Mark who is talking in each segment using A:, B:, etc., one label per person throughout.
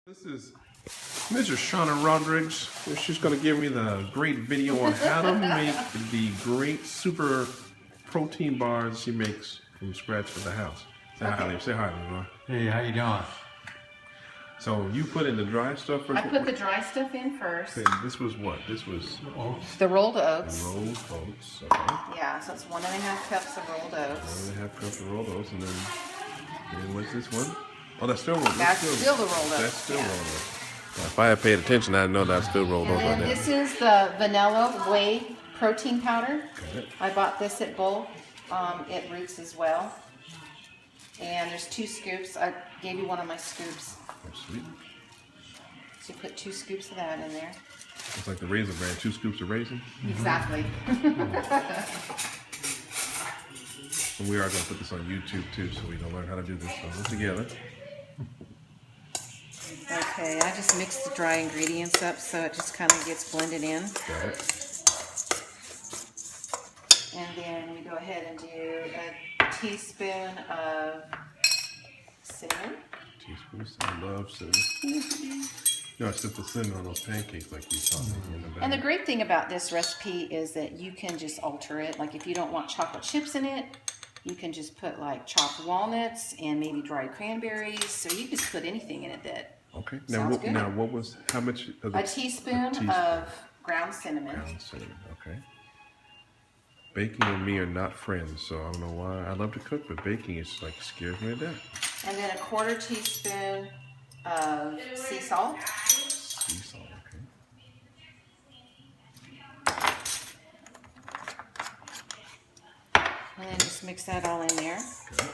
A: This is Mrs. Shauna Rodriguez. She's going to give me the great video on how to make the great super protein bars she makes from scratch for the house. Say hi, Lee. Say hi, Leroy.
B: Hey, how you doing?
A: So you put in the dry stuff first?
C: I put the dry stuff in first.
A: Okay, this was what? This was
C: the rolled oats.
A: rolled oats. Okay.
C: Yeah, so it's 1.5 cups of rolled oats.
A: 1.5 cups of rolled oats, and then what's this one? Oh, that's still rolled.
C: That's still the rolled oats.
A: That's still rolled oats. If I had paid attention, I'd know that's still rolled oats right
C: And
A: there.
C: this is the vanilla whey protein powder.
A: Okay.
C: I bought this at Bull. It Roots as well. And there's 2 scoops. I gave you one of my scoops.
A: Oh, sweet.
C: So you put 2 scoops of that in there.
A: It's like the raisin brand, 2 scoops of raisin.
C: Exactly.
A: And we are going to put this on YouTube too, so we can learn how to do this. So put together.
C: Okay, I just mix the dry ingredients up so it just kind of gets blended in.
A: Got it.
C: And then we go ahead and do a teaspoon of cinnamon.
A: Teaspoons. I love cinnamon. No, I still put cinnamon on those pancakes like you taught me in the back.
C: And the great thing about this recipe is that you can just alter it. Like if you don't want chocolate chips in it, you can just put like chopped walnuts and maybe dried cranberries. So you just put anything in it that
A: Okay.
C: sounds good.
A: Now, what was, how much? Of the,
C: A teaspoon of ground cinnamon.
A: ground cinnamon. Okay. Baking and me are not friends, so I don't know why. I love to cook, but baking is like scares me to death.
C: And then a 1/4 teaspoon of sea salt.
A: Sea salt, okay.
C: And then just mix that all in there.
A: Okay.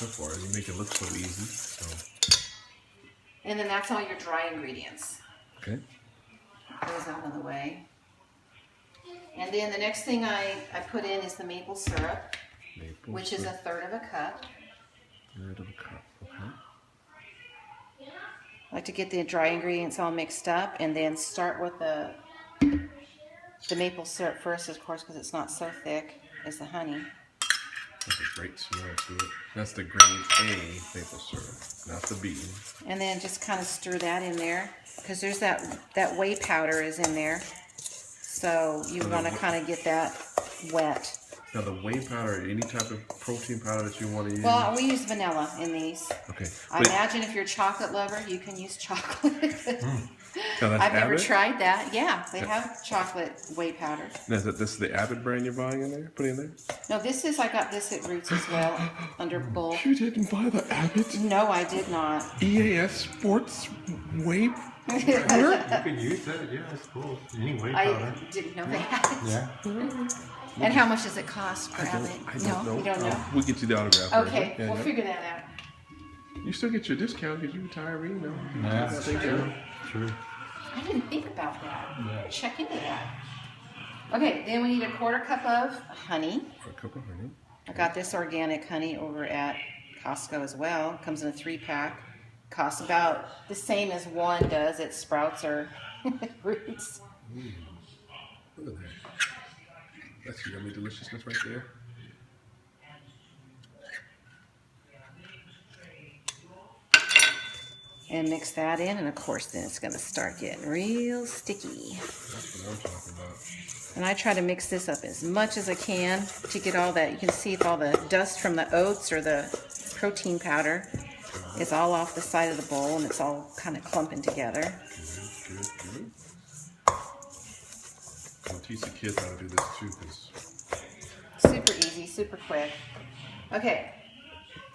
A: So far, you make it look so easy. So.
C: And then that's all your dry ingredients.
A: Okay.
C: Those out of the way. And then the next thing I put in is the maple syrup,
A: Maple
C: which is
A: syrup.
C: 1/3 of a cup.
A: Third of a cup. Okay.
C: I like to get the dry ingredients all mixed up and then start with the maple syrup first, of course, because it's not so thick as the honey.
A: That's a great smell to it. That's the grade A maple syrup, not the B.
C: And then just kind of stir that in there because there's that whey powder is in there. So you want to kind of get that wet.
A: Now the whey powder, any type of protein powder that you want to use?
C: Well, we use vanilla in these.
A: Okay.
C: I imagine if you're a chocolate lover, you can use chocolate.
A: Now that's
C: I've never
A: Abbott?
C: tried that. Yeah, they have chocolate whey powder.
A: Now, this is the Abbott brand you're buying in there? Putting in there?
C: No, I got this at Roots as well, under Bull.
A: You didn't buy the Abbott
C: No, I did not.
A: EAS Sports Whey powder?
B: You could use that, yeah, I suppose. Any whey
C: I
B: powder.
C: didn't know they had it.
B: Yeah.
C: And how much does it cost for
A: I
C: Abbott?
A: don't know.
C: You don't know?
A: We'll get you the autograph.
C: Okay,
A: Yeah,
C: we'll
A: yeah.
C: figure that out.
A: You still get your discount because you're retiree, no?
B: Yeah, that's true. True.
C: I didn't think about that.
B: Yeah.
C: Check into that. Okay, then we need a 1/4 cup of honey.
A: For a cup of honey.
C: I got this organic honey over at Costco as well. Comes in a 3-pack. Costs about the same as one does at Sprouts or Roots.
A: Look at that. That's yummy deliciousness right there.
C: And mix that in, and of course then it's going to start getting real sticky.
A: That's what I'm talking about.
C: And I try to mix this up as much as I can to get all that. You can see if all the dust from the oats or the protein powder is all off the side of the bowl and it's all kind of clumping together.
A: Good. I'll teach the kids how to do this too, because
C: Super easy, super quick. Okay,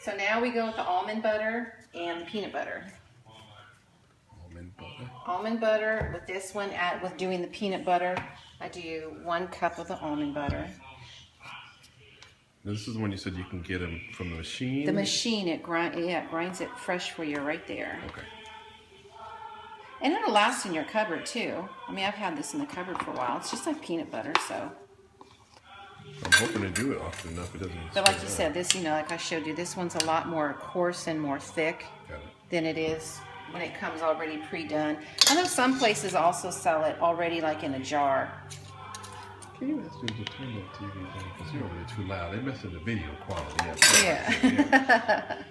C: so now we go with the almond butter and the peanut butter.
A: almond butter.
C: Almond butter with this one, with doing the peanut butter, I do 1 cup of the almond butter.
A: Now, this is when you said you can get them from the machine?
C: The machine, it grinds it fresh for you right there.
A: Okay.
C: And it'll last in your cupboard too. I mean, I've had this in the cupboard for a while. It's just like peanut butter, so.
A: I'm hoping to do it often enough. It doesn't.
C: But like you said, this, like I showed you, this one's a lot more coarse and more thick
A: Got it.
C: than it is when it comes already pre-done. I know some places also sell it already like in a jar.
A: Can you ask them to turn that TV down? Because you're over there too loud. They're messing the video quality up.
C: Yeah.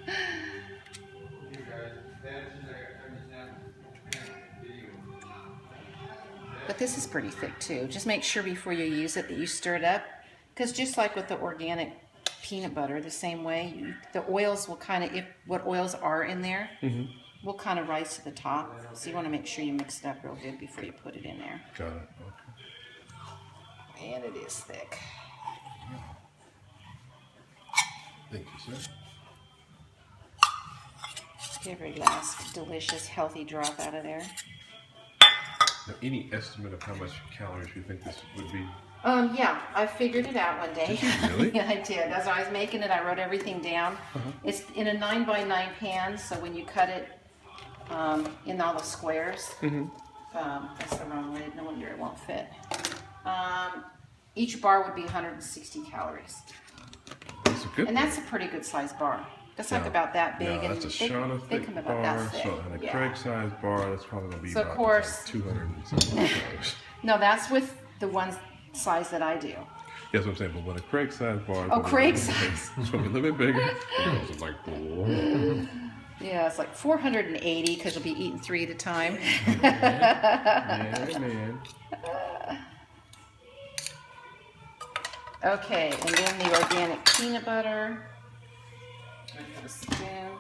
C: But this is pretty thick too. Just make sure before you use it that you stir it up. Because just like with the organic peanut butter, the same way, the oils will kind of, if what oils are in there, will kind of rise to the top. So you want to make sure you mix it up real good before you put it in there.
A: Got it. Okay.
C: And it is thick.
A: Thank you, sir.
C: Every last delicious, healthy drop out of there.
A: Now, any estimate of how much calories you think this would be?
C: Yeah, I figured it out one day.
A: Did you really?
C: Yeah, I did. As I was making it, I wrote everything down. It's in a 9x9 pan, so when you cut it in all the squares, that's the wrong way. No wonder it won't fit. Each bar would be 160 calories.
A: That's a good
C: And that's a pretty good sized bar. That's like about that big.
A: Yeah,
C: and
A: that's a Shaunas
C: they
A: thick
C: come about
A: bar.
C: that thick.
A: So, and a
C: Yeah.
A: Craig size bar, that's probably going to be
C: So, of
A: about
C: course-
A: like 200 and something calories.
C: No, that's with the one size that I do.
A: That's what I'm saying, but when a Craig size bar.
C: Oh, Craig size.
A: It's going to be a little bit bigger. It's like, whoa.
C: Yeah, it's like 480 because you'll be eating 3 at a time.
A: Yeah, man.
C: Okay, and then the organic peanut butter. I have a spoon.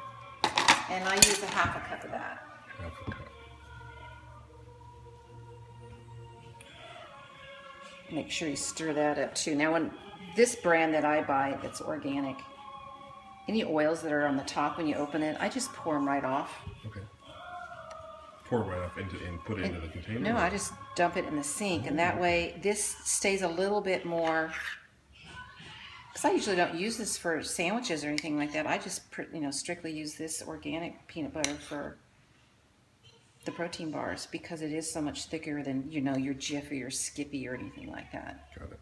C: And I use a half a cup of that.
A: Half a cup.
C: Make sure you stir that up too. Now, when this brand that I buy that's organic, any oils that are on the top when you open it, I just pour them right off.
A: Okay. Pour it right off into and put it into the container?
C: No, I just dump it in the sink, and that way this stays a little bit more. Because I usually don't use this for sandwiches or anything like that. I just, strictly use this organic peanut butter for the protein bars because it is so much thicker than, your Jiffy or Skippy or anything like that.
A: Got it.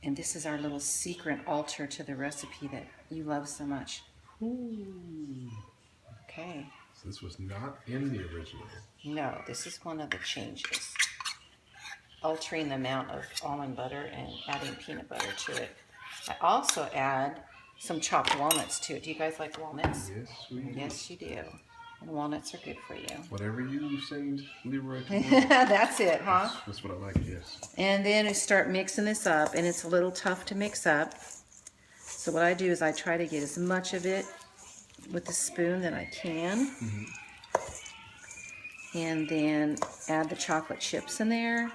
C: And this is our little secret altar to the recipe that you love so much.
A: Ooh.
C: Okay.
A: So this was not in the original.
C: No, this is one of the changes. Altering the amount of almond butter and adding peanut butter to it. I also add some chopped walnuts to it. Do you guys like walnuts?
A: Yes, we do.
C: Yes, you do. And walnuts are good for you.
A: Whatever you send Leroy to
C: That's it, huh?
A: That's what I like, yes.
C: And then we start mixing this up, and it's a little tough to mix up. So what I do is I try to get as much of it with the spoon that I can. And then add the chocolate chips in there.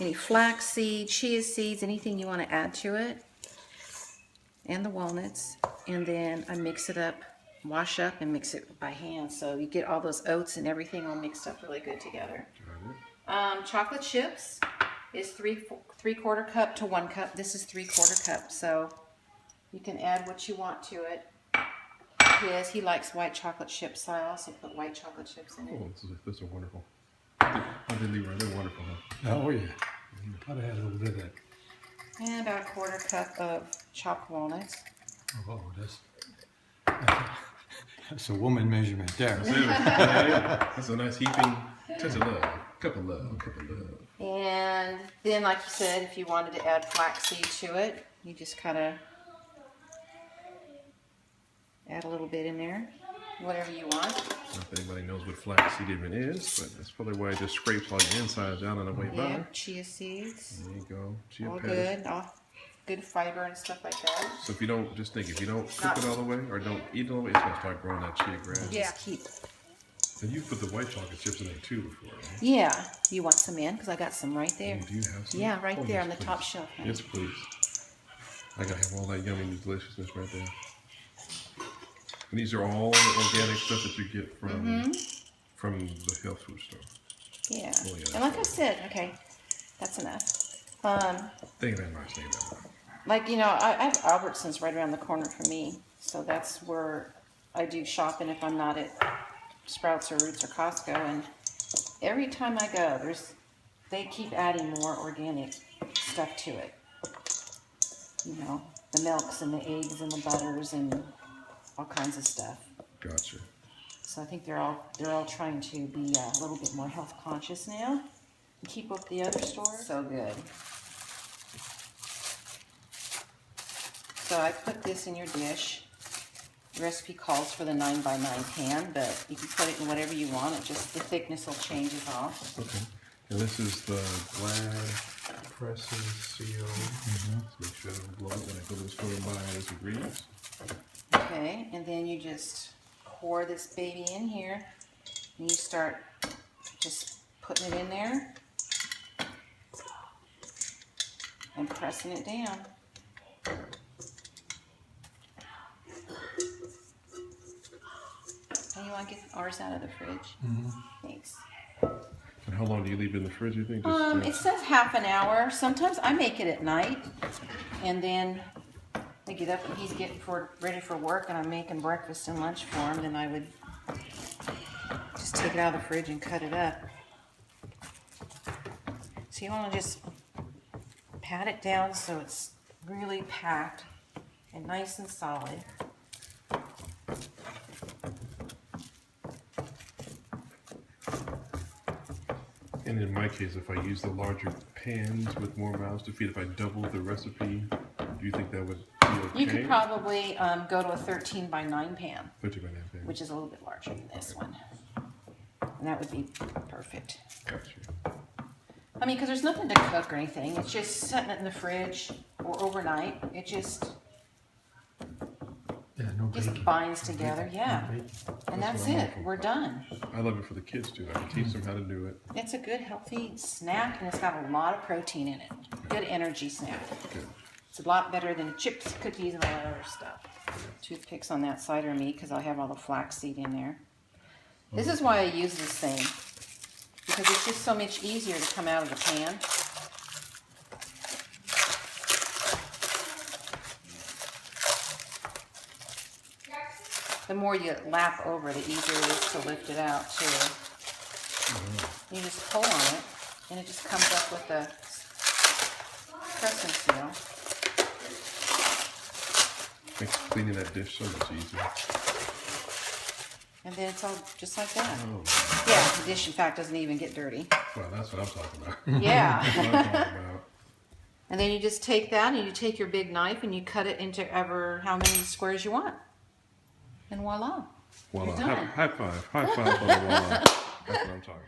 C: Any flax seeds, chia seeds, anything you want to add to it. And the walnuts. And then I mix it up, wash up and mix it by hand. So you get all those oats and everything all mixed up really good together. Chocolate chips is three-quarter cup to 1 cup. This is 3/4 cup. So you can add what you want to it. He likes white chocolate chips, so I also put white chocolate chips in it.
A: Oh, those are wonderful. I did Leroy, they're wonderful, huh?
B: Oh, yeah. Gotta add a little bit of that.
C: And about 1/4 cup of chopped walnuts.
B: Oh, that's a woman measurement there.
A: That's a nice heaping touch of love. Cup of love, cup of love.
C: And then, like you said, if you wanted to add flaxseed to it, you just kind of add a little bit in there, whatever you want.
A: Not that anybody knows what flaxseed even is, but that's probably why it just scrapes all the insides out on the way
C: Yeah,
A: by.
C: chia seeds.
A: There you go. Chia
C: All
A: petals.
C: good, all good fiber and stuff like that.
A: So if you don't, just think, if you don't cook it all the way or don't eat it all the way, it's going to start growing that chia grass.
C: Just keep.
A: And you put the white chocolate chips in there too before, right?
C: Yeah, you want some in? Because I got some right there.
A: Do you have some?
C: Yeah, right
A: Oh,
C: there
A: yes,
C: on the
A: please.
C: top shelf. honey.
A: Yes, please. I gotta have all that yummy deliciousness right there. And these are all the organic stuff that you get from the health food store.
C: Yeah.
A: Oh, yeah,
C: And like I said, okay, that's enough.
A: Thank you very much, thank you very much.
C: Like, I have Albertsons right around the corner from me. So that's where I do shopping if I'm not at Sprouts or Roots or Costco. And every time I go, they keep adding more organic stuff to it. The milks and the eggs and the butters and all kinds of stuff.
A: Gotcha.
C: So I think they're all trying to be a little bit more health conscious now. Keep up the other store. So good. So I put this in your dish. The recipe calls for the 9x9 pan, but you can put it in whatever you want. It just, the thickness will change off.
A: Okay. And this is the glass presses seal. Let's make sure I don't blow it when I go to the store and buy those ingredients.
C: Okay, and then you just pour this baby in here, and you start just putting it in there and pressing it down. And you want to get ours out of the fridge? Thanks.
A: And how long do you leave it in the fridge, you think?
C: It says half an hour. Sometimes I make it at night, and then I get up and he's getting ready for work, and I'm making breakfast and lunch for him. Then I would just take it out of the fridge and cut it up. So you want to just pat it down so it's really packed and nice and solid.
A: And in my case, if I use the larger pans with more mouths to feed, if I double the recipe, do you think that would be okay?
C: You could probably go to a 13x9 pan,
A: 13 by 9 pan.
C: which is a little bit larger than this one. And that would be perfect.
A: Gotcha.
C: I mean, because there's nothing to cook or anything. It's just setting it in the fridge or overnight. It just binds together. Yeah. And that's it. We're done.
A: I love it for the kids too. I can teach them how to do it.
C: It's a good, healthy snack, and it's got a lot of protein in it. Good energy snack.
A: Good.
C: It's a lot better than chips, cookies, and all that other stuff. Toothpicks on that side are me because I have all the flaxseed in there. This is why I use this thing, because it's just so much easier to come out of the pan. The more you lap over, the easier it is to lift it out too. You just pull on it, and it just comes up with the pressing seal.
A: Makes cleaning that dish so much easier.
C: And then it's all just like that.
A: Oh,
C: Yeah, the dish, in fact, doesn't even get dirty.
A: well, that's what I'm talking about.
C: Yeah.
A: That's what I'm talking about.
C: And then you just take that, and you take your big knife, and you cut it into how many squares you want. And voila.
A: Voila.
C: You're done.
A: High five. High five on the voila. That's what I'm talking about.